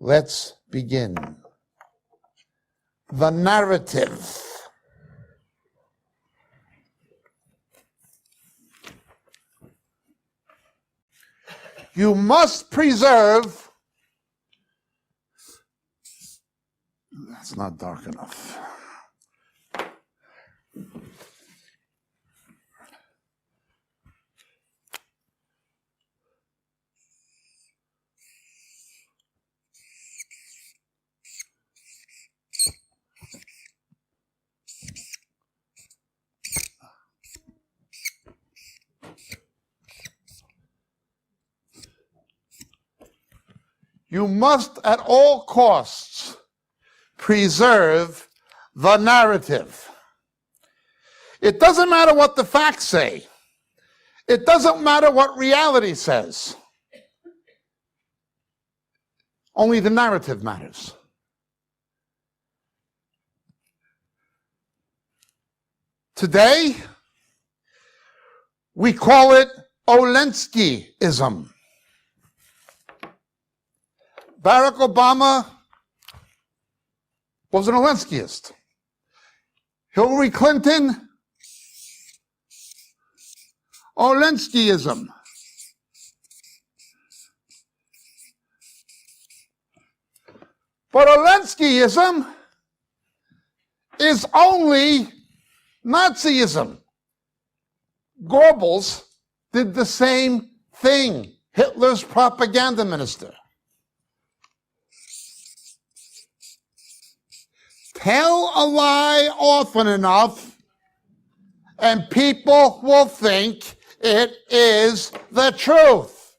Let's begin. The narrative. You must preserve. That's not dark enough. You must at all costs preserve the narrative. It doesn't matter what the facts say. It doesn't matter what reality says. Only the narrative matters. Today, we call it Olenskyism. Barack Obama was an Olenskyist. Hillary Clinton, Olenskyism. But Olenskyism is only Nazism. Goebbels did the same thing, Hitler's propaganda minister. Tell a lie often enough, and people will think it is the truth.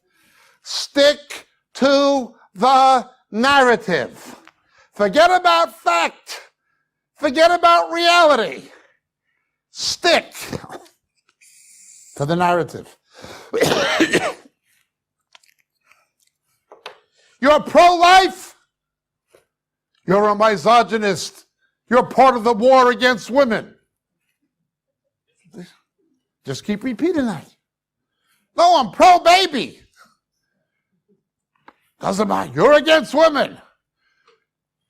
Stick to the narrative. Forget about fact. Forget about reality. Stick to the narrative. You're pro-life. You're a misogynist. You're part of the war against women. Just keep repeating that. No, I'm pro-baby. Doesn't matter. You're against women.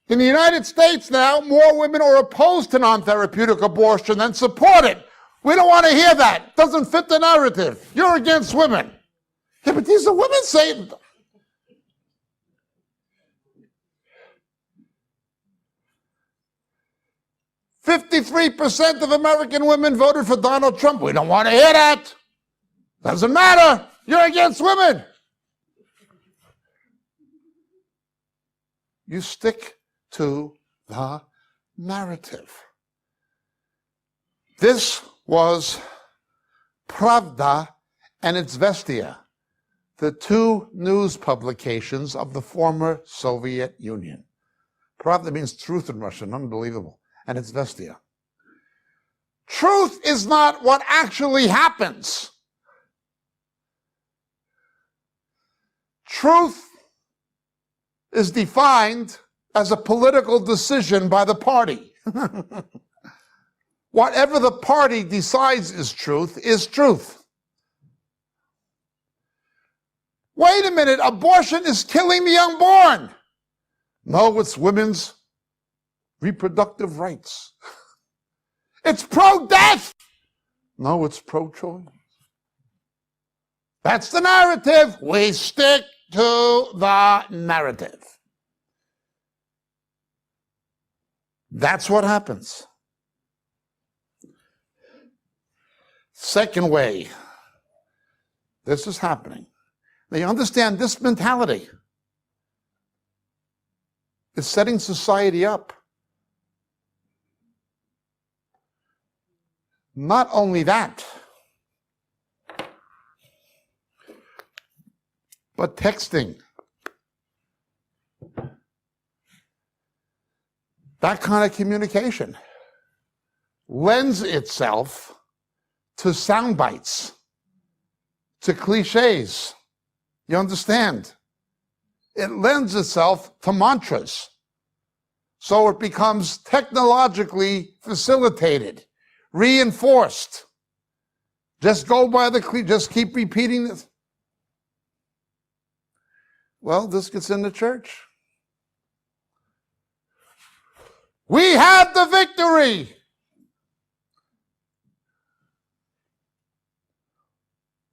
In the United States now, more women are opposed to non-therapeutic abortion than support it. We don't want to hear that. Doesn't fit the narrative. You're against women. Yeah, but these are women saying... 53% of American women voted for Donald Trump. We don't want to hear that. Doesn't matter. You're against women. You stick to the narrative. This was Pravda and Izvestia, the two news publications of the former Soviet Union. Pravda means truth in Russian, unbelievable. And it's Izvestia. Truth is not what actually happens. Truth is defined as a political decision by the party. Whatever the party decides is truth is truth. Wait a minute, abortion is killing the unborn. No, it's women's reproductive rights. It's pro-death. No, it's pro-choice. That's the narrative. We stick to the narrative. That's what happens. Second way this is happening. They understand this mentality is setting society up. Not only that, but texting. That kind of communication lends itself to sound bites, to cliches. You understand? It lends itself to mantras. So it becomes technologically facilitated, reinforced. Just go by just keep repeating this. Well, this gets in the church. We have the victory.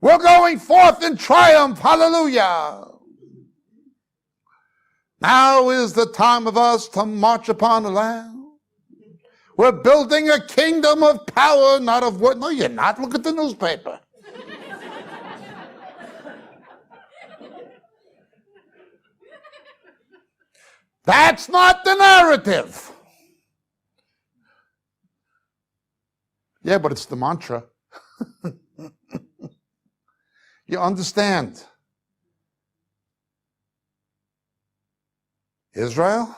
We're going forth in triumph. Hallelujah. Now is the time of us to march upon the land. We're building a kingdom of power, not of what. No, you're not. Look at the newspaper. That's not the narrative. Yeah, but it's the mantra. You understand? Israel?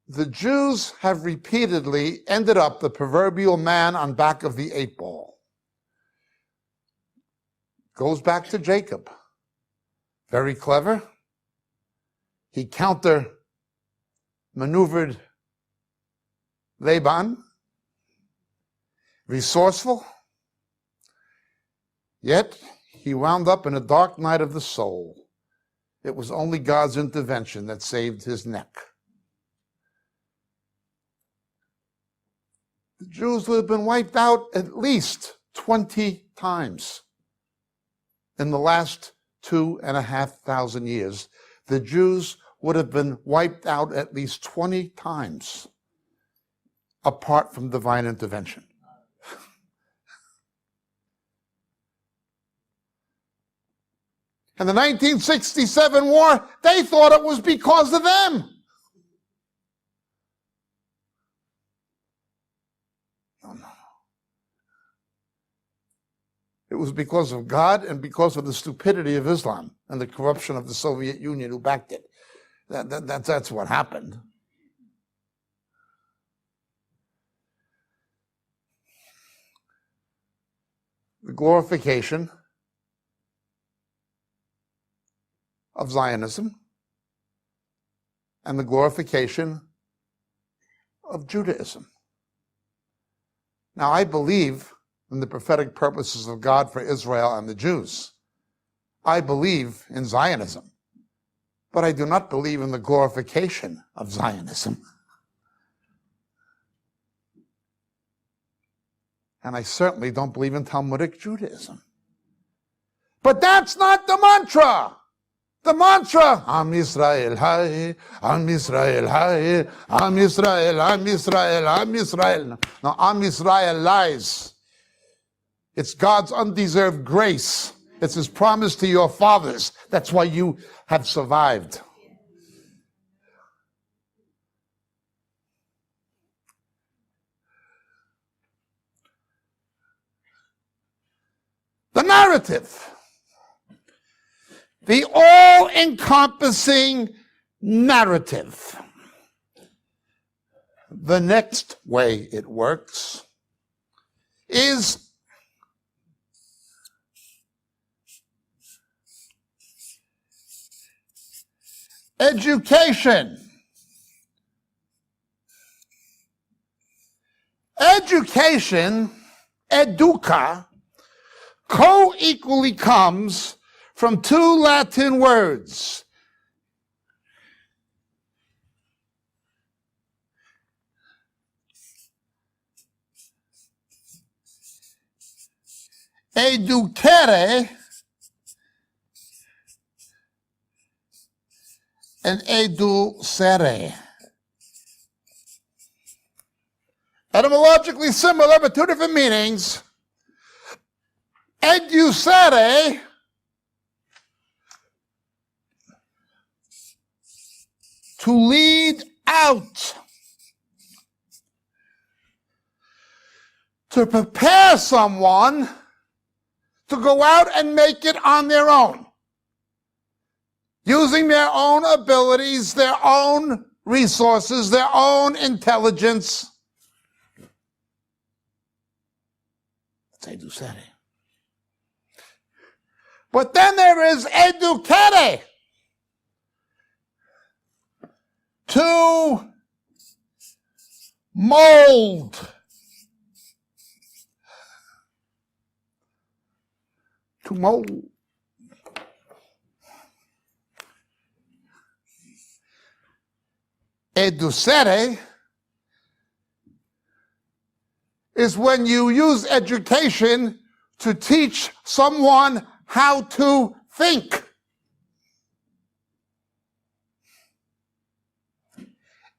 The Jews have repeatedly ended up the proverbial man on back of the 8 ball. Goes back to Jacob. Very clever. He counter-maneuvered Laban. Resourceful. Yet, he wound up in a dark night of the soul. It was only God's intervention that saved his neck. The Jews would have been wiped out at least 20 times in the last 2,500 years. The Jews would have been wiped out at least 20 times apart from divine intervention. And the 1967 war, they thought it was because of them. No. It was because of God and because of the stupidity of Islam and the corruption of the Soviet Union who backed it. That's what happened. The glorification of Zionism and the glorification of Judaism. Now, I believe in the prophetic purposes of God for Israel and the Jews. I believe in Zionism, but I do not believe in the glorification of Zionism. And I certainly don't believe in Talmudic Judaism. But that's not the mantra. The mantra, Am Yisrael Hai, Am Yisrael Hai, Am Yisrael, Am Yisrael, Am Yisrael. No, Am Yisrael lies. It's God's undeserved grace. It's his promise to your fathers. That's why you have survived. The narrative. The all-encompassing narrative. The next way it works is education. Education, educa, co-equally comes from 2 Latin words. Educere and educere. Etymologically similar, but 2 different meanings. Educere to lead out. to prepare someone to go out and make it on their own, using their own abilities, their own resources, their own intelligence. That's educere. But then there is educare, to mold. To mold. Educere is when you use education to teach someone how to think.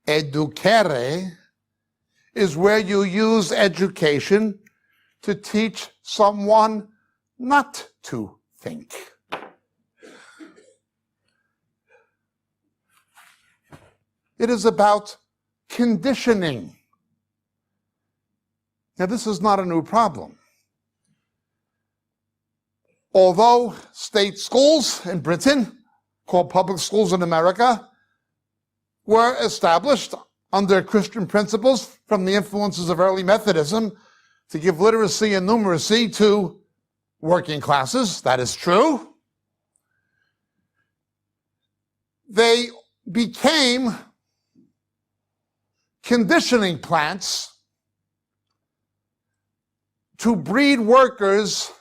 Educare is where you use education to teach someone not to think. It is about conditioning. Now, this is not a new problem. Although state schools in Britain, called public schools in America, were established under Christian principles from the influences of early Methodism to give literacy and numeracy to working classes, that is true. They became conditioning plants to breed workers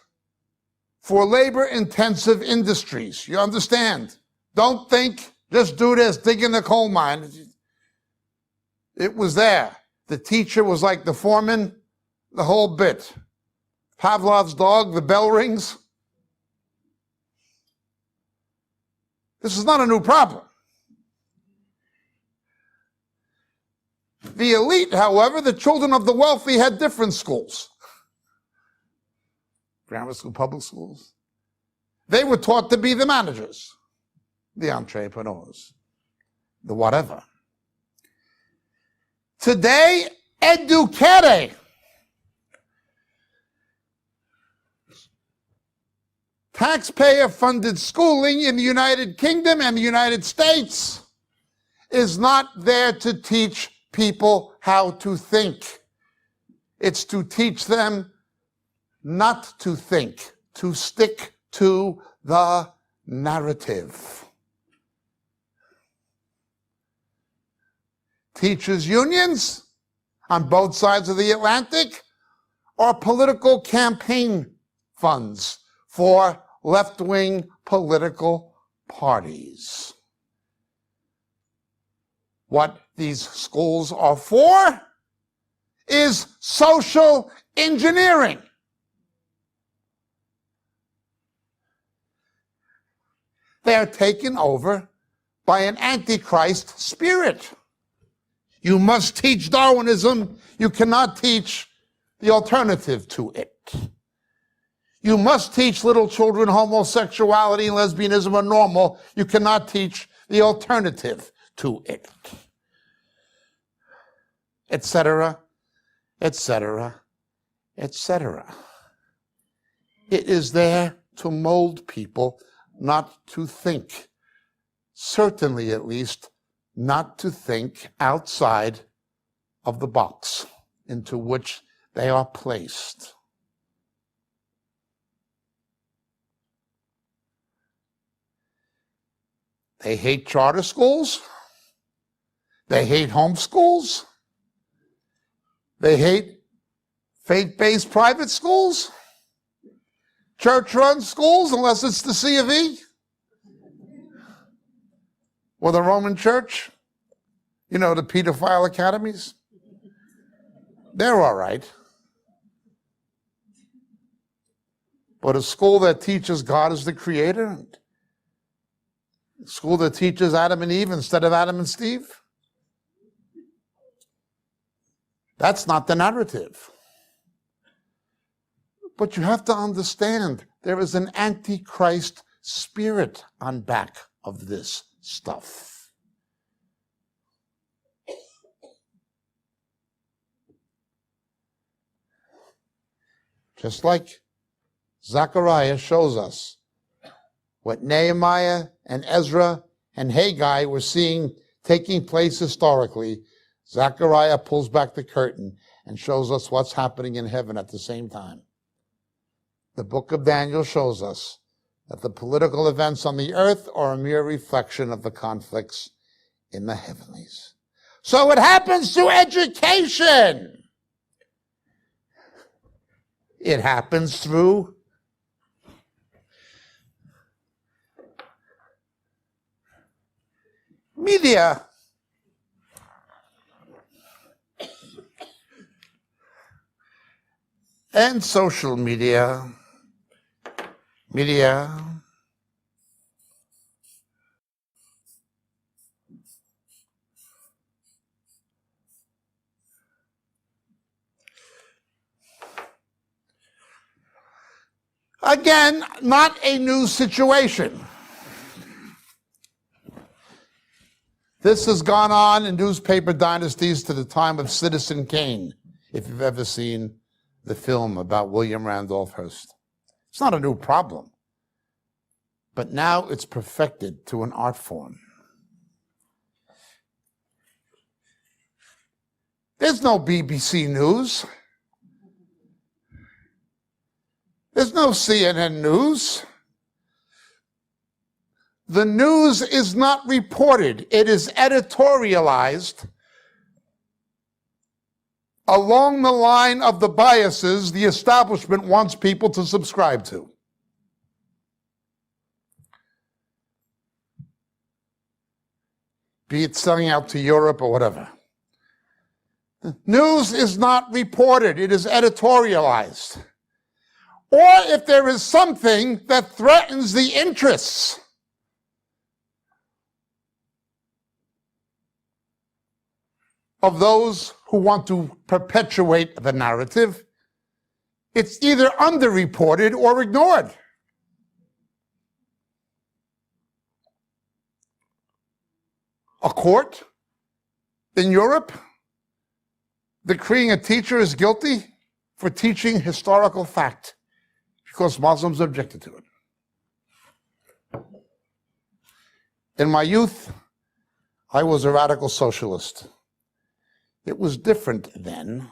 for labor-intensive industries. You understand? Don't think, just do this, dig in the coal mine. It was there. The teacher was like the foreman, the whole bit. Pavlov's dog, the bell rings. This is not a new problem. The elite, however, the children of the wealthy, had different schools. Grammar school, public schools. They were taught to be the managers, the entrepreneurs, the whatever. Today, educare. Taxpayer-funded schooling in the United Kingdom and the United States is not there to teach people how to think. It's to teach them not to think, to stick to the narrative. Teachers' unions on both sides of the Atlantic are political campaign funds for left-wing political parties. What these schools are for is social engineering. They are taken over by an Antichrist spirit. You must teach Darwinism. You cannot teach the alternative to it. You must teach little children homosexuality and lesbianism are normal. You cannot teach the alternative to it. Etc., etc., etc. It is there to mold people, not to think. Certainly, at least, not to think outside of the box into which they are placed. They hate charter schools. They hate homeschools. They hate faith-based private schools. Church-run schools, unless it's the C of E. Or the Roman Church. You know, the pedophile academies. They're all right. But a school that teaches God is the creator, a school that teaches Adam and Eve instead of Adam and Steve, that's not the narrative. But you have to understand, there is an Antichrist spirit on back of this stuff. Just like Zechariah shows us what Nehemiah and Ezra and Haggai were seeing taking place historically, Zechariah pulls back the curtain and shows us what's happening in heaven at the same time. The book of Daniel shows us that the political events on the earth are a mere reflection of the conflicts in the heavenlies. So it happens to education. It happens through media. And social media. Again, not a new situation. This has gone on in newspaper dynasties to the time of Citizen Kane, if you've ever seen the film about William Randolph Hearst. It's not a new problem, but now it's perfected to an art form. There's no BBC News. There's no CNN News. The news is not reported. It is editorialized along the line of the biases the establishment wants people to subscribe to. Be it selling out to Europe or whatever. The news is not reported. It is editorialized. Or if there is something that threatens the interests of those who want to perpetuate the narrative, it's either underreported or ignored. A court in Europe decreeing a teacher is guilty for teaching historical fact because Muslims objected to it. In my youth, I was a radical socialist. It was different then.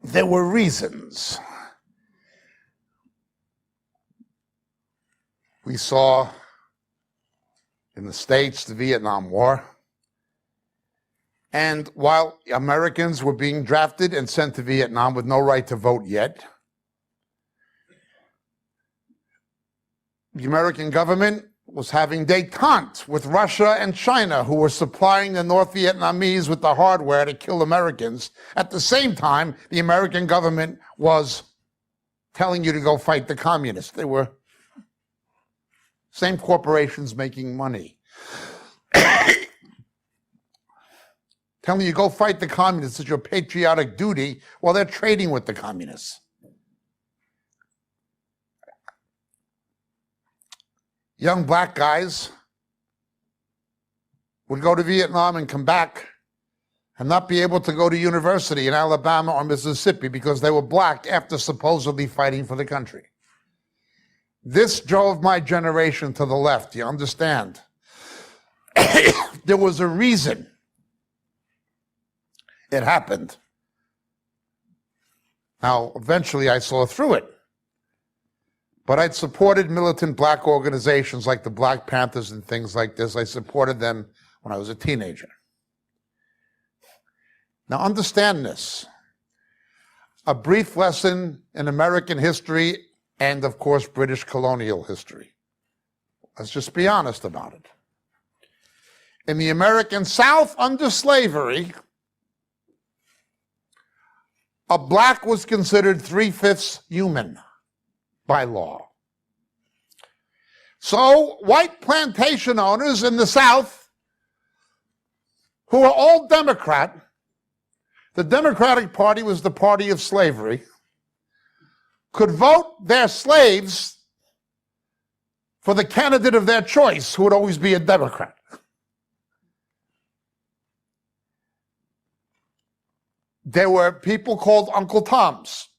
There were reasons. We saw in the States the Vietnam War. And while Americans were being drafted and sent to Vietnam with no right to vote yet, the American government was having détente with Russia and China, who were supplying the North Vietnamese with the hardware to kill Americans. At the same time, the American government was telling you to go fight the communists. They were same corporations making money. Telling you go fight the communists is your patriotic duty while they're trading with the communists. Young black guys would go to Vietnam and come back and not be able to go to university in Alabama or Mississippi because they were black after supposedly fighting for the country. This drove my generation to the left, you understand? There was a reason it happened. Now, eventually I saw through it. But I'd supported militant black organizations like the Black Panthers and things like this. I supported them when I was a teenager. Now understand this. A brief lesson in American history and, of course, British colonial history. Let's just be honest about it. In the American South, under slavery, a black was considered 3/5 human by law. So white plantation owners in the South, who were all Democrat, the Democratic Party was the party of slavery, could vote their slaves for the candidate of their choice, who would always be a Democrat. there were people called Uncle Toms,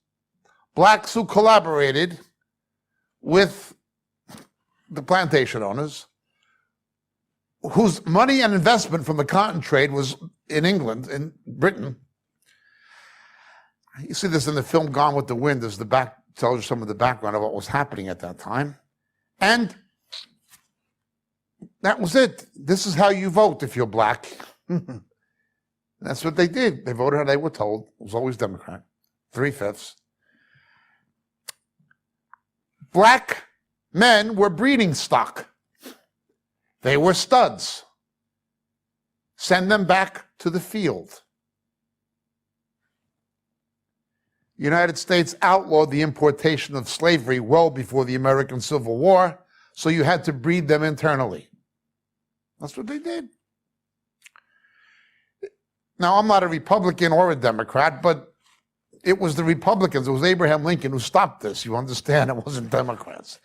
blacks who collaborated with the plantation owners, whose money and investment from the cotton trade was in England, in Britain. You see this in the film Gone with the Wind, as the back tells you some of the background of what was happening at that time. And that was it. This is how you vote if you're black. That's what they did. They voted how they were told. It was always Democrat, 3/5. Black men were breeding stock. They were studs. Send them back to the field. The United States outlawed the importation of slavery well before the American Civil War, so you had to breed them internally. That's what they did. Now, I'm not a Republican or a Democrat, but it was the Republicans, it was Abraham Lincoln who stopped this. You understand? It wasn't Democrats.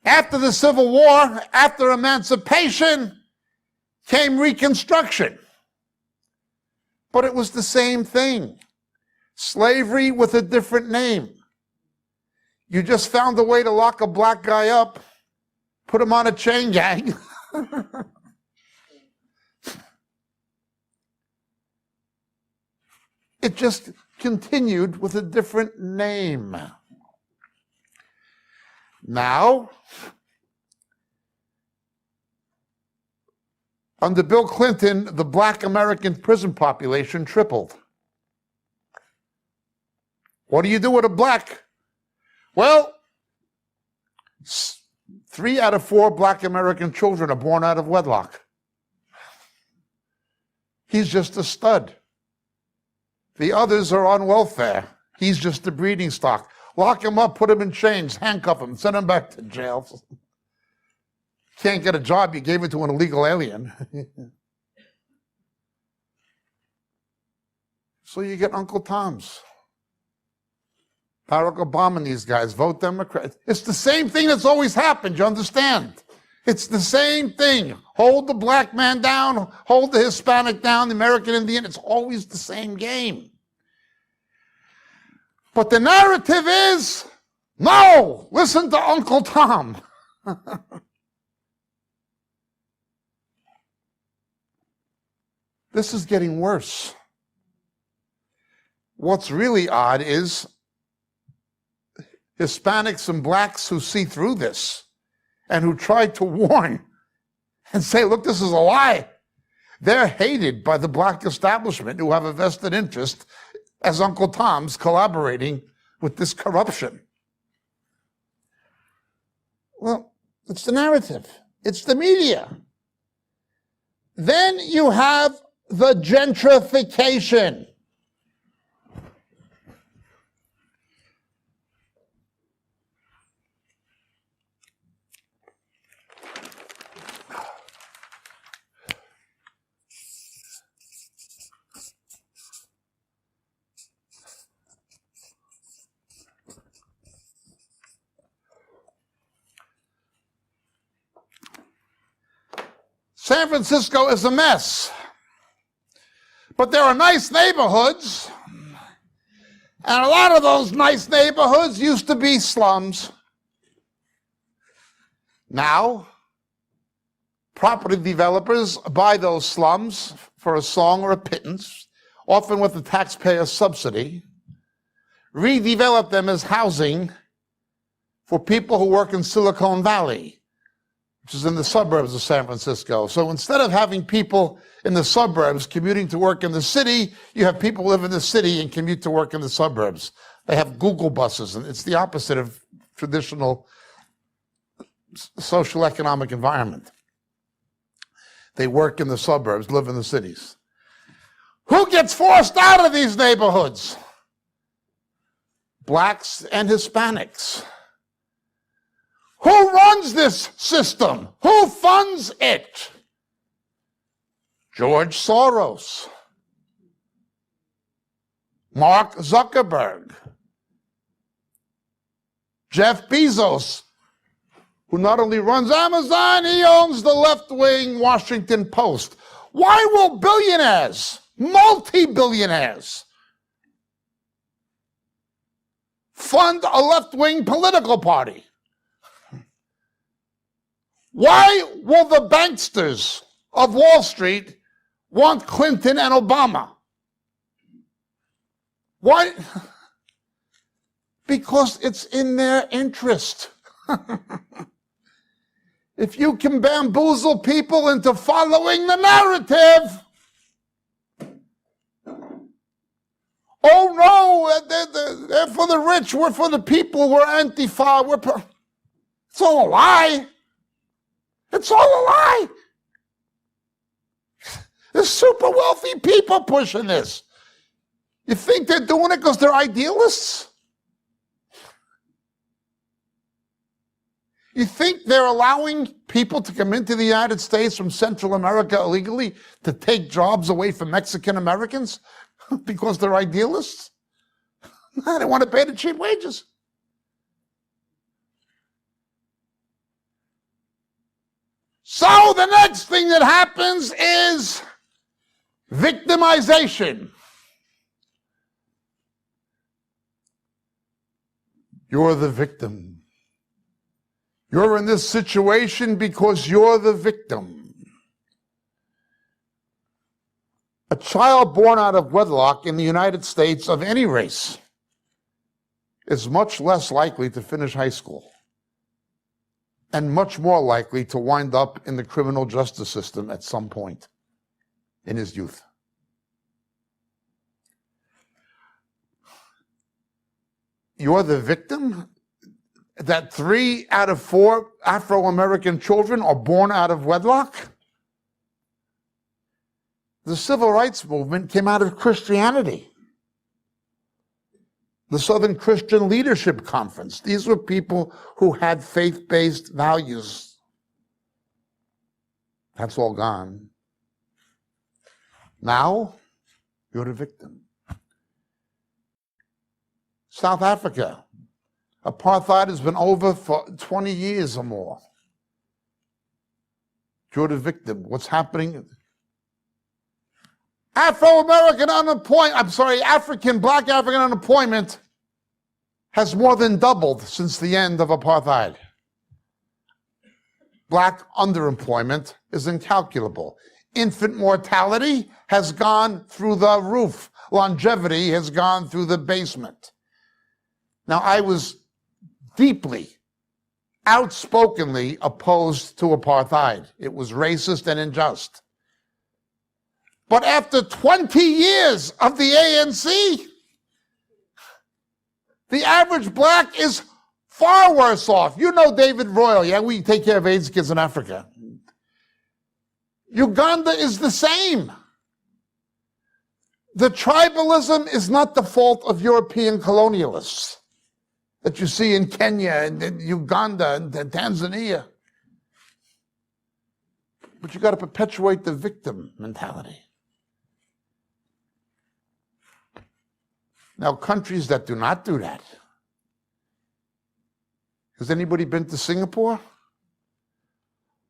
After the Civil War, after emancipation, came Reconstruction. But it was the same thing. Slavery with a different name. You just found a way to lock a black guy up, put him on a chain gang. It just continued with a different name. Now, under Bill Clinton, the black American prison population tripled. What do you do with a black? Well, 3 out of 4 black American children are born out of wedlock. He's just a stud. The others are on welfare. He's just a breeding stock. Lock him up, put him in chains, handcuff him, send him back to jail. Can't get a job, you gave it to an illegal alien. So you get Uncle Toms. Barack Obama and these guys vote Democrat. It's the same thing that's always happened, you understand? It's the same thing. Hold the black man down, hold the Hispanic down, the American Indian. It's always the same game. But the narrative is, no, listen to Uncle Tom. This is getting worse. What's really odd is Hispanics and blacks who see through this and who try to warn and say, look, this is a lie. They're hated by the black establishment who have a vested interest as Uncle Tom's collaborating with this corruption. Well, it's the narrative. It's the media. Then you have the gentrification. San Francisco is a mess. But there are nice neighborhoods, and a lot of those nice neighborhoods used to be slums. Now, property developers buy those slums for a song or a pittance, often with the taxpayer subsidy, redevelop them as housing for people who work in Silicon Valley, which is in the suburbs of San Francisco. So instead of having people in the suburbs commuting to work in the city, you have people live in the city and commute to work in the suburbs. They have Google buses, and it's the opposite of traditional social economic environment. They work in the suburbs, live in the cities. Who gets forced out of these neighborhoods? Blacks and Hispanics. Who runs this system? Who funds it? George Soros, Mark Zuckerberg, Jeff Bezos, who not only runs Amazon, he owns the left-wing Washington Post. Why will billionaires multi-billionaires, fund a left-wing political party. Why will the banksters of Wall Street want Clinton and Obama? Why? Because it's in their interest. If you can bamboozle people into following the narrative, oh no, they're for the rich, we're for the people, we're Antifa, it's all a lie. It's all a lie. There's super wealthy people pushing this. You think they're doing it because they're idealists? You think they're allowing people to come into the United States from Central America illegally to take jobs away from Mexican Americans because they're idealists? They want to pay the cheap wages. So the next thing that happens is victimization. You're the victim. You're in this situation because you're the victim. A child born out of wedlock in the United States of any race is much less likely to finish high school and much more likely to wind up in the criminal justice system at some point in his youth. You're the victim? That 3 out of 4 Afro-American children are born out of wedlock? The civil rights movement came out of Christianity. The Southern Christian Leadership Conference. These were people who had faith-based values. That's all gone. Now, you're the victim. South Africa. Apartheid has been over for 20 years or more. You're the victim. What's happening? African black African unemployment has more than doubled since the end of apartheid. Black underemployment is incalculable. Infant mortality has gone through the roof. Longevity has gone through the basement. Now, I was deeply, outspokenly opposed to apartheid. It was racist and unjust. But after 20 years of the ANC, the average black is far worse off. You know David Royal, yeah? We take care of AIDS kids in Africa. Uganda is the same. The tribalism is not the fault of European colonialists that you see in Kenya and Uganda and Tanzania. But you got to perpetuate the victim mentality. Now, countries that do not do that. Has anybody been to Singapore?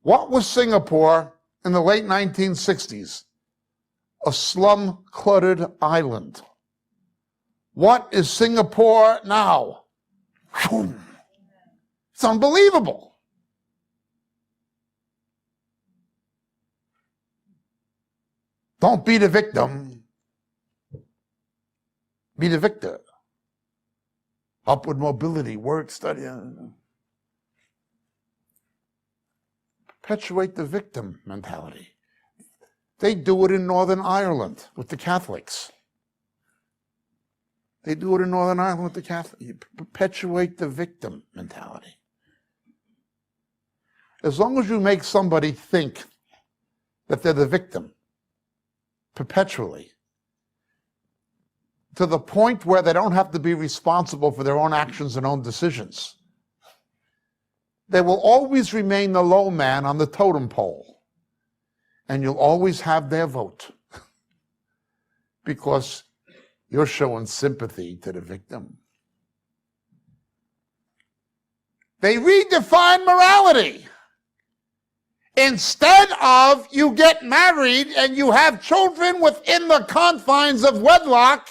What was Singapore in the late 1960s? A slum-cluttered island. What is Singapore now? It's unbelievable. Don't be the victim. Be the victor. Upward mobility, work, study. Perpetuate the victim mentality. They do it in Northern Ireland with the Catholics. They do it in Northern Ireland with the Catholics. You perpetuate the victim mentality. As long as you make somebody think that they're the victim perpetually, to the point where they don't have to be responsible for their own actions and own decisions, they will always remain the low man on the totem pole. And you'll always have their vote because you're showing sympathy to the victim. They redefine morality. Instead of you get married and you have children within the confines of wedlock,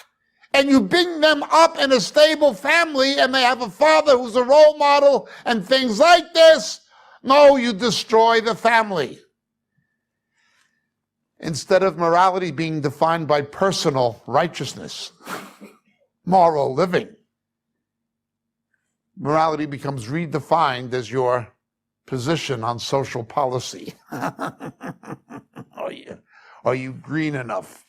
and you bring them up in a stable family and they have a father who's a role model and things like this, no, you destroy the family. Instead of morality being defined by personal righteousness, moral living, morality becomes redefined as your position on social policy. Are you green enough?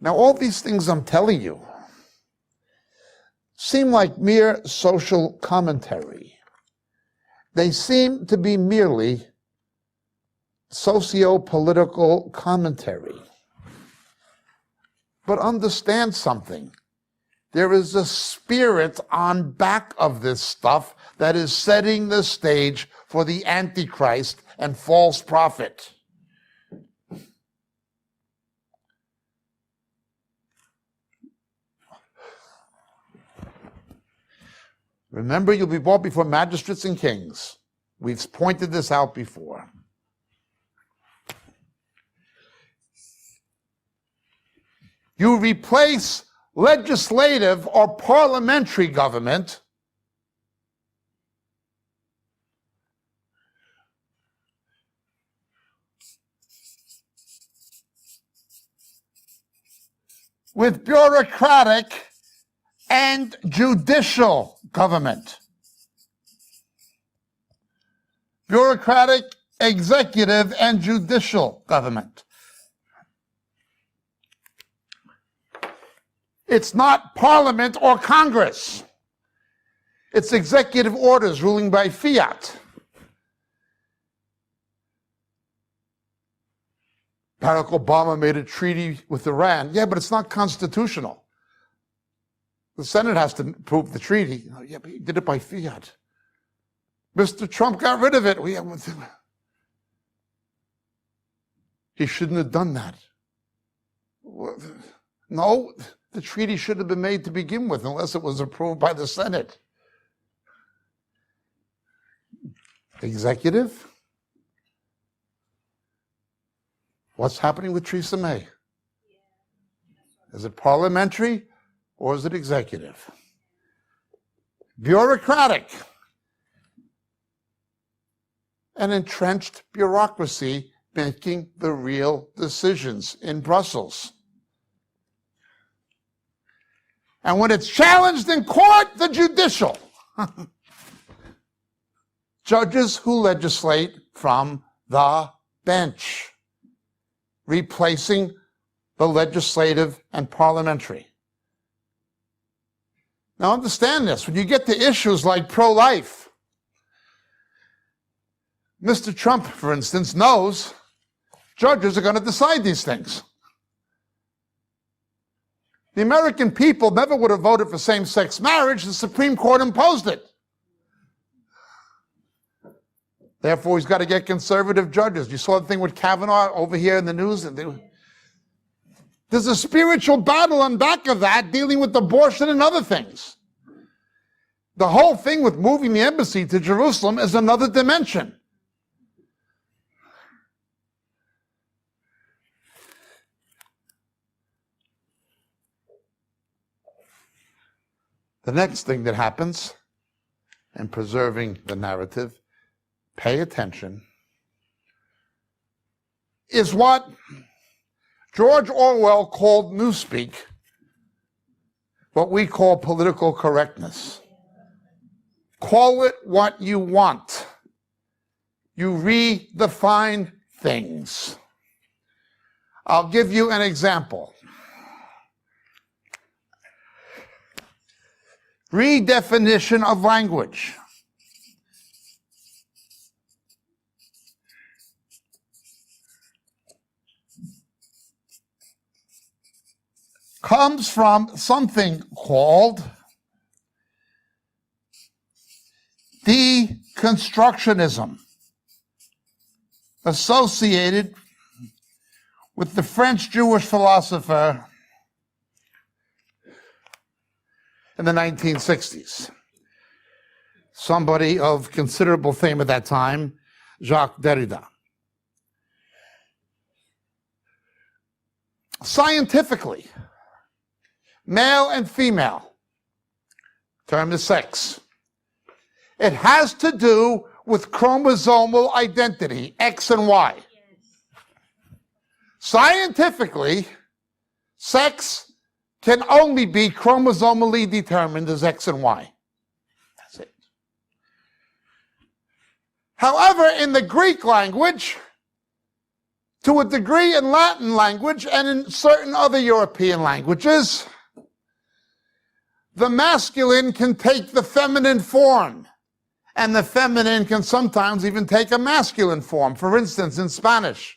Now, all these things I'm telling you seem like mere social commentary. They seem to be merely socio-political commentary. But understand something. There is a spirit on back of this stuff that is setting the stage for the Antichrist and false prophet. Remember, you'll be brought before magistrates and kings. We've pointed this out before. You replace legislative or parliamentary government with bureaucratic and judicial government. Bureaucratic, executive, and judicial government. It's not Parliament or Congress. It's executive orders ruling by fiat. Barack Obama made a treaty with Iran. Yeah, but it's not constitutional. The Senate has to approve the treaty. Oh, yeah, but he did it by fiat. Mr. Trump got rid of it. He shouldn't have done that. No, the treaty should have been made to begin with, unless it was approved by the Senate. Executive? What's happening with Theresa May? Is it parliamentary or is it executive? Bureaucratic. An entrenched bureaucracy making the real decisions in Brussels. And when it's challenged in court, the judicial. Judges who legislate from the bench, replacing the legislative and parliamentary. Now understand this, when you get to issues like pro-life, Mr. Trump, for instance, knows judges are going to decide these things. The American people never would have voted for same-sex marriage. The Supreme Court imposed it. Therefore, he's got to get conservative judges. You saw the thing with Kavanaugh over here in the news? There's a spiritual battle on back of that dealing with abortion and other things. The whole thing with moving the embassy to Jerusalem is another dimension. The next thing that happens in preserving the narrative, pay attention, is what George Orwell called newspeak, what we call political correctness. Call it what you want. You redefine things. I'll give you an example. Redefinition of language. Comes from something called deconstructionism, associated with the French Jewish philosopher in the 1960s. Somebody of considerable fame at that time, Jacques Derrida. Scientifically, male and female, term is sex. It has to do with chromosomal identity, X and Y. Scientifically, sex can only be chromosomally determined as X and Y. That's it. However, in the Greek language, to a degree in Latin language, and in certain other European languages, the masculine can take the feminine form, and the feminine can sometimes even take a masculine form. For instance, in Spanish,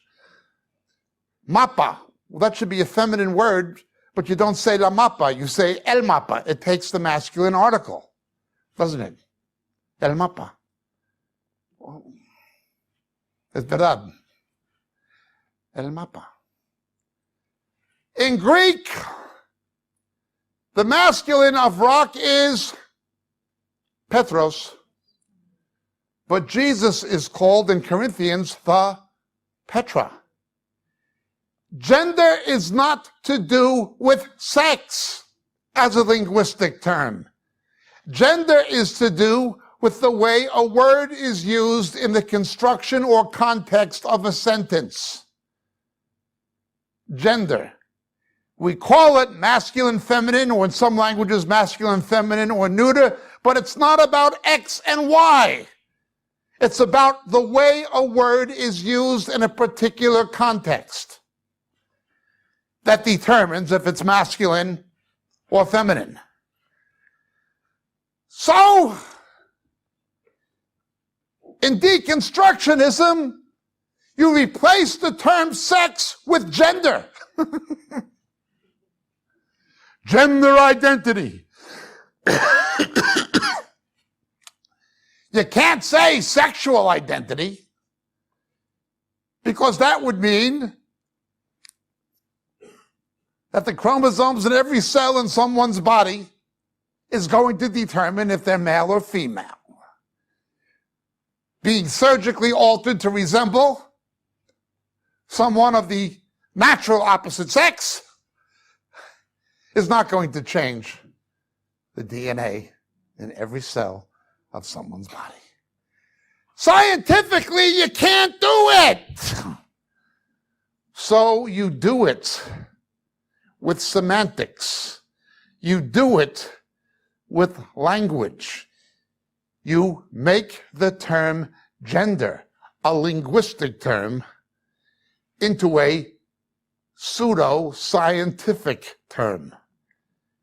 mapa. Well, that should be a feminine word, but you don't say la mapa, you say el mapa. It takes the masculine article, doesn't it? El mapa. Es verdad. El mapa. In Greek, the masculine of rock is Petros, but Jesus is called in Corinthians the Petra. Gender is not to do with sex as a linguistic term. Gender is to do with the way a word is used in the construction or context of a sentence. Gender. We call it masculine, feminine, or in some languages masculine, feminine, or neuter, but it's not about X and Y. It's about the way a word is used in a particular context that determines if it's masculine or feminine. So, in deconstructionism, you replace the term sex with gender. Gender identity. You can't say sexual identity, because that would mean that the chromosomes in every cell in someone's body is going to determine if they're male or female. Being surgically altered to resemble someone of the natural opposite sex is not going to change the DNA in every cell of someone's body. Scientifically, you can't do it. So you do it with semantics. You do it with language. You make the term gender, a linguistic term, into a pseudo-scientific term.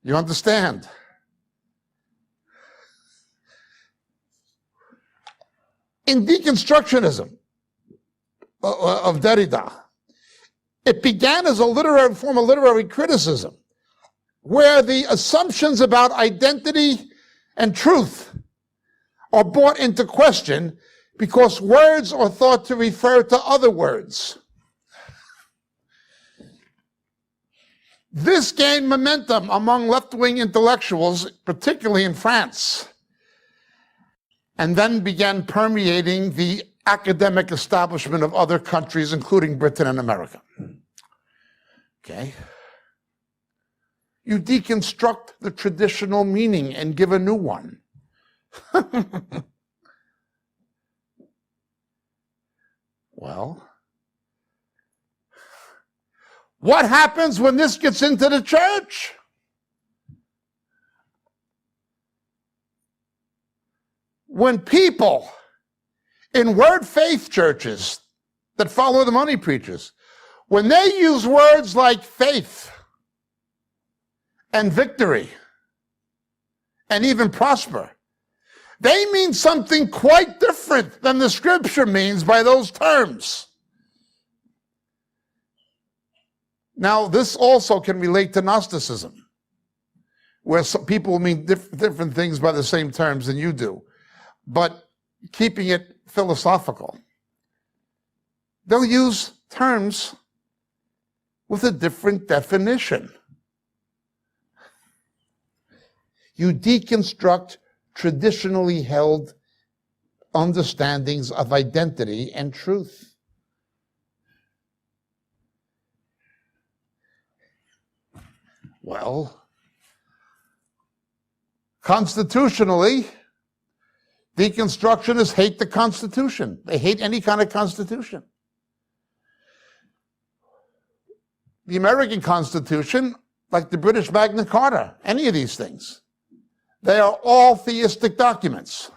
You understand? In deconstructionism of Derrida, it began as a literary form of literary criticism, where the assumptions about identity and truth are brought into question because words are thought to refer to other words. This gained momentum among left-wing intellectuals, particularly in France, and then began permeating the academic establishment of other countries, including Britain and America. Okay? You deconstruct the traditional meaning and give a new one. Well, what happens when this gets into the church? When people in word faith churches that follow the money preachers, when they use words like faith and victory and even prosper, they mean something quite different than the scripture means by those terms. Now, this also can relate to Gnosticism, where some people mean different things by the same terms than you do, but keeping it philosophical. They'll use terms with a different definition. You deconstruct traditionally held understandings of identity and truth. Well, constitutionally, deconstructionists hate the Constitution. They hate any kind of Constitution. The American Constitution, like the British Magna Carta, any of these things, they are all theistic documents.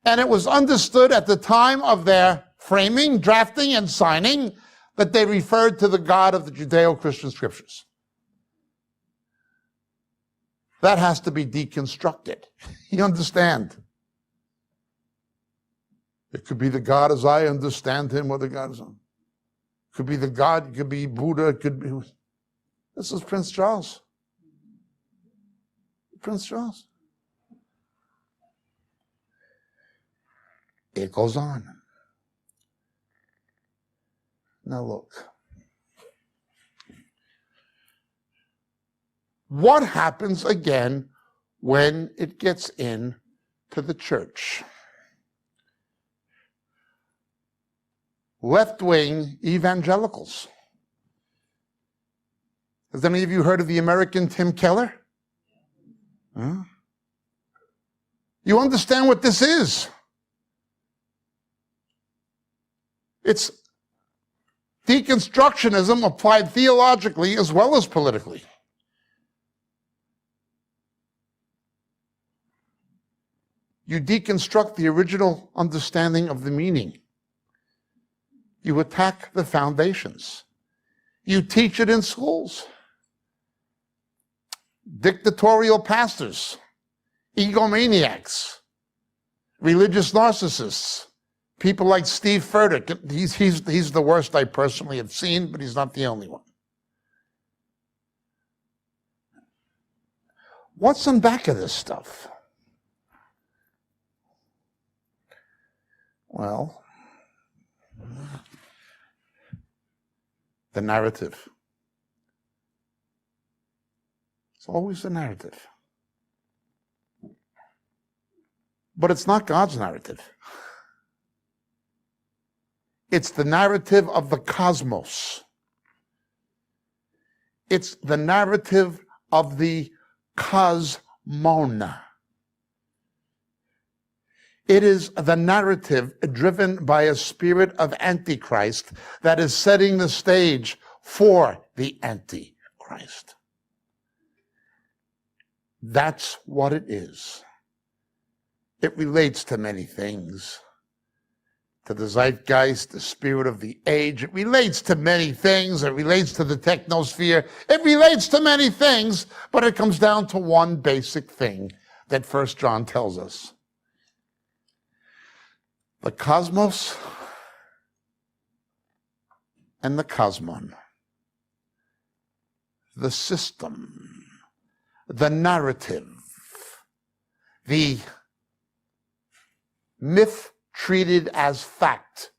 And it was understood at the time of their framing, drafting, and signing that they referred to the God of the Judeo-Christian scriptures. That has to be deconstructed. You understand? It could be the God as I understand him, or the God as I. Could be the God, it could be Buddha, it could be. This is Prince Charles. Prince Charles. It goes on. Now look. What happens again when it gets in to the church? Left-wing evangelicals. Has any of you heard of the American Tim Keller? Huh? You understand what this is? It's deconstructionism applied theologically as well as politically. You deconstruct the original understanding of the meaning. You attack the foundations. You teach it in schools. Dictatorial pastors, egomaniacs, religious narcissists, people like Steve Furtick. He's the worst I personally have seen, but he's not the only one. What's in back of this stuff? Well, the narrative. It's always the narrative. But it's not God's narrative. It's the narrative of the cosmos. It's the narrative of the cosmon. It is the narrative driven by a spirit of Antichrist that is setting the stage for the Antichrist. That's what it is. It relates to many things. To the zeitgeist, the spirit of the age. It relates to many things. It relates to the technosphere. It relates to many things, but it comes down to one basic thing that 1 John tells us. The cosmos and the cosmon, the system, the narrative, the myth treated as fact.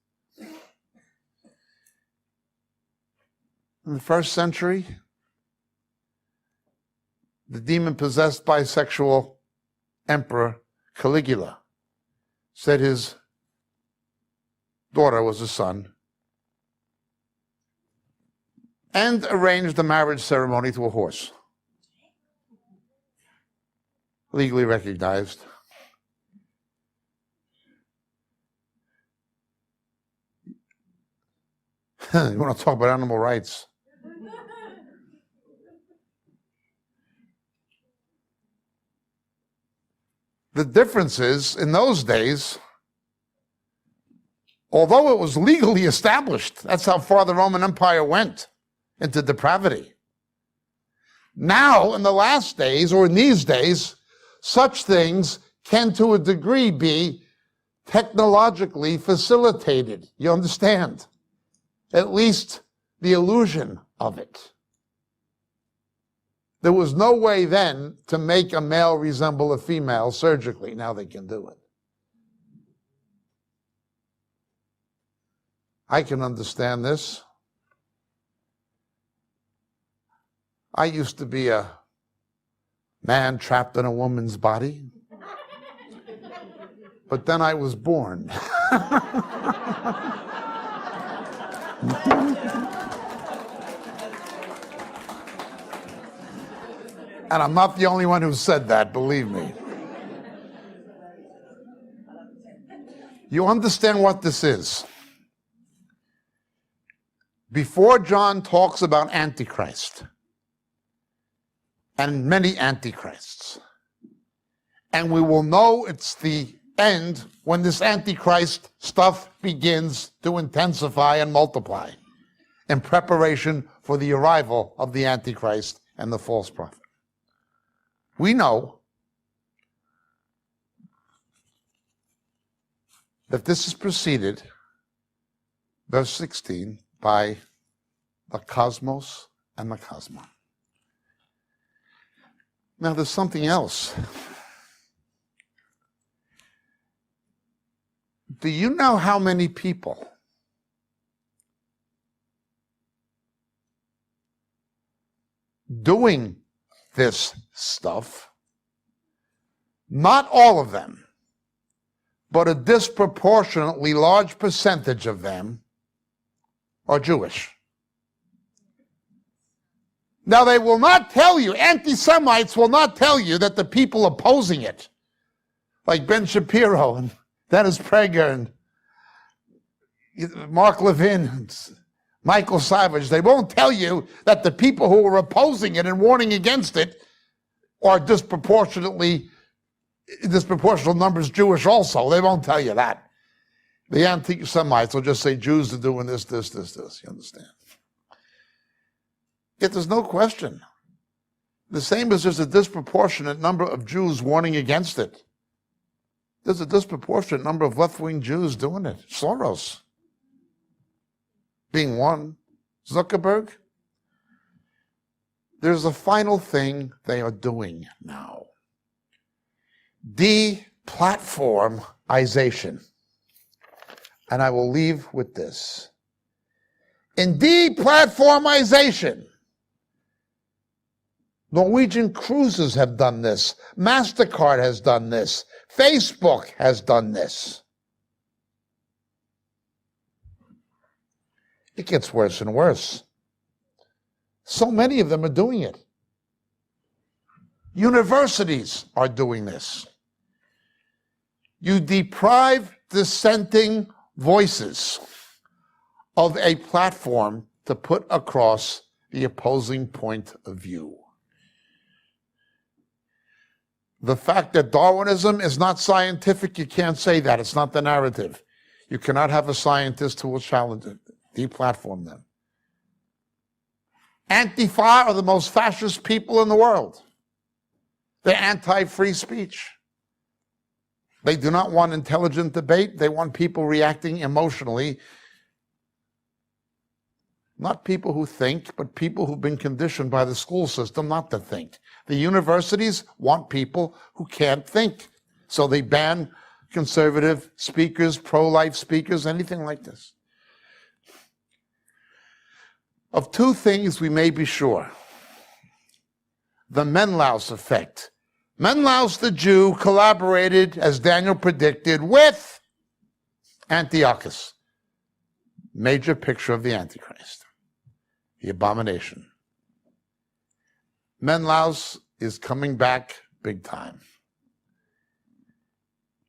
In the first century, the demon-possessed bisexual emperor Caligula said his daughter was a son, and arranged the marriage ceremony to a horse. Legally recognized. You want to talk about animal rights? The difference is, in those days, although it was legally established, that's how far the Roman Empire went into depravity. Now, in the last days, or in these days, such things can to a degree be technologically facilitated. You understand? At least the illusion of it. There was no way then to make a male resemble a female surgically. Now they can do it. I can understand this. I used to be a man trapped in a woman's body. But then I was born. And I'm not the only one who said that, believe me. You understand what this is? Before John talks about Antichrist, and many Antichrists, and we will know it's the end when this Antichrist stuff begins to intensify and multiply in preparation for the arrival of the Antichrist and the false prophet. We know that this is preceded, verse 16, by the cosmos and the cosmon. Now there's something else. Do you know how many people doing this stuff, not all of them, but a disproportionately large percentage of them are Jewish? Now, they will not tell you, anti-Semites will not tell you that the people opposing it, like Ben Shapiro and Dennis Prager and Mark Levin and Michael Savage, they won't tell you that the people who are opposing it and warning against it are disproportional numbers Jewish also. They won't tell you that. The anti-Semites will just say Jews are doing this. You understand? Yet there's no question. The same as there's a disproportionate number of Jews warning against it. There's a disproportionate number of left-wing Jews doing it. Soros being one. Zuckerberg. There's a final thing they are doing now. Deplatformization. And I will leave with this. In deplatformization, Norwegian cruises have done this. MasterCard has done this. Facebook has done this. It gets worse and worse. So many of them are doing it. Universities are doing this. You deprive dissenting voices of a platform to put across the opposing point of view. The fact that Darwinism is not scientific, you can't say that. It's not the narrative. You cannot have a scientist who will challenge it, deplatform them. Antifa are the most fascist people in the world. They're anti-free speech. They do not want intelligent debate. They want people reacting emotionally. Not people who think, but people who've been conditioned by the school system not to think. The universities want people who can't think. So they ban conservative speakers, pro-life speakers, anything like this. Of two things we may be sure. The Menelaus effect. Menelaus the Jew collaborated, as Daniel predicted, with Antiochus. Major picture of the Antichrist. The abomination. Menelaus is coming back big time.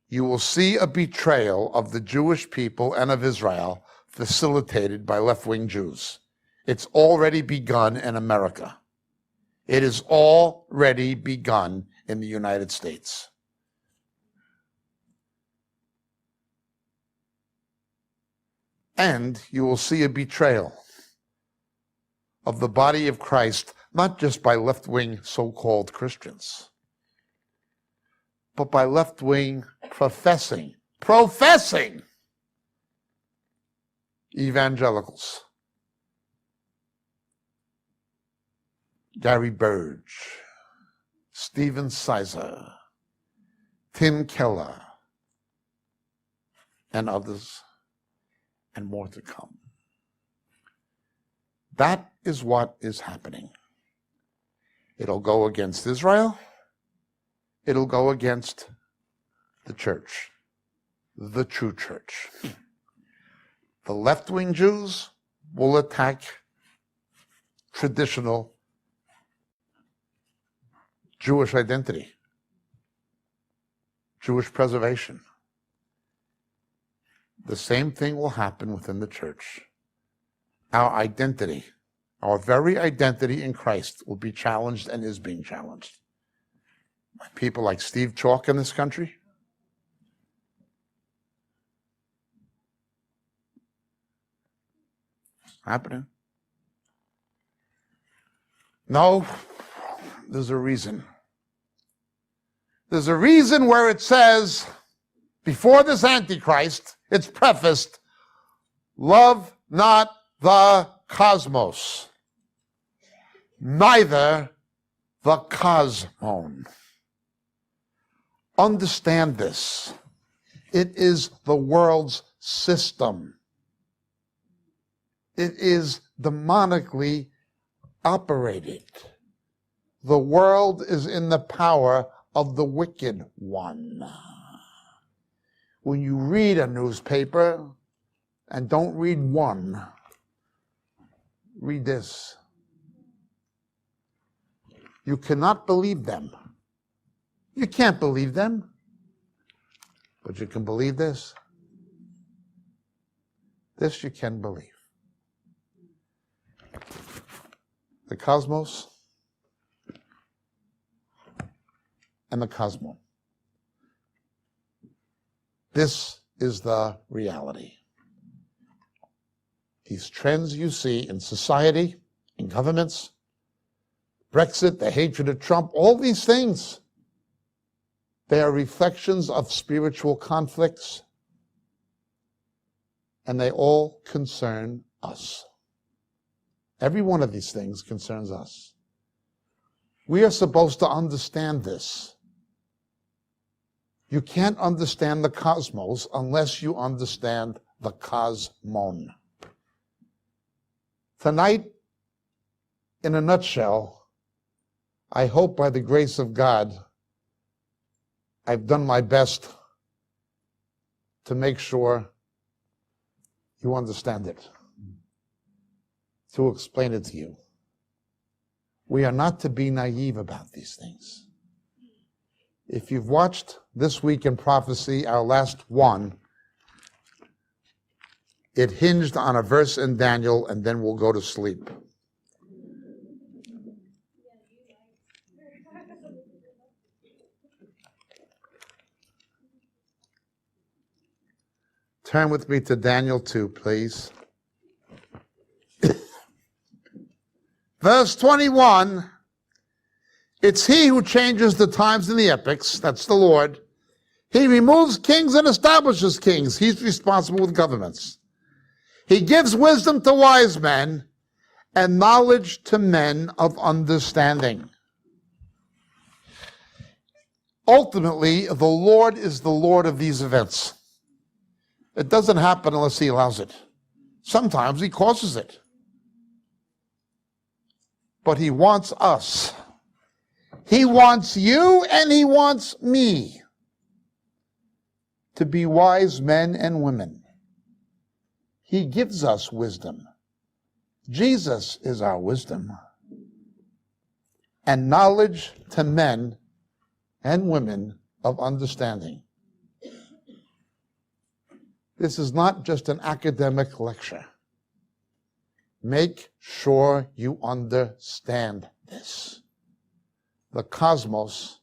You will see a betrayal of the Jewish people and of Israel facilitated by left-wing Jews. It's already begun in America. It is already begun in the United States. And you will see a betrayal of the body of Christ, not just by left-wing so-called Christians, but by left-wing professing evangelicals. Gary Burge, Stephen Sizer, Tim Keller, and others, and more to come. That is what is happening. It'll go against Israel. it'll go against the church, the true church. The left-wing Jews will attack traditional Jewish identity, Jewish preservation. The same thing will happen within the church. Our identity, our very identity in Christ will be challenged and is being challenged by people like Steve Chalk in this country. Happening. No, there's a reason. There's a reason where it says, before this Antichrist, it's prefaced, love not the cosmos, neither the cosmon. Understand this. It is the world's system. It is demonically operated. The world is in the power of the wicked one. When you read a newspaper, and don't read one, read this. You cannot believe them. You can't believe them, but you can believe this. This you can believe. The cosmos and the cosmon. This is the reality. These trends you see in society, in governments, Brexit, the hatred of Trump, all these things, they are reflections of spiritual conflicts, and they all concern us. Every one of these things concerns us. We are supposed to understand this. You can't understand the cosmos unless you understand the cosmon. Tonight, in a nutshell, I hope by the grace of God, I've done my best to make sure you understand it, to explain it to you. We are not to be naive about these things. If you've watched This Week in Prophecy, our last one, it hinged on a verse in Daniel, and then we'll go to sleep. Turn with me to Daniel 2, please. Verse 21, it's he who changes the times and the epochs, that's the Lord. He removes kings and establishes kings. He's responsible with governments. He gives wisdom to wise men and knowledge to men of understanding. Ultimately, the Lord is the Lord of these events. It doesn't happen unless he allows it. Sometimes he causes it. But he wants us. He wants you and he wants me to be wise men and women. He gives us wisdom. Jesus is our wisdom. And knowledge to men and women of understanding. This is not just an academic lecture. Make sure you understand this. The cosmos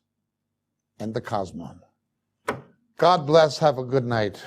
and the cosmon. God bless. Have a good night.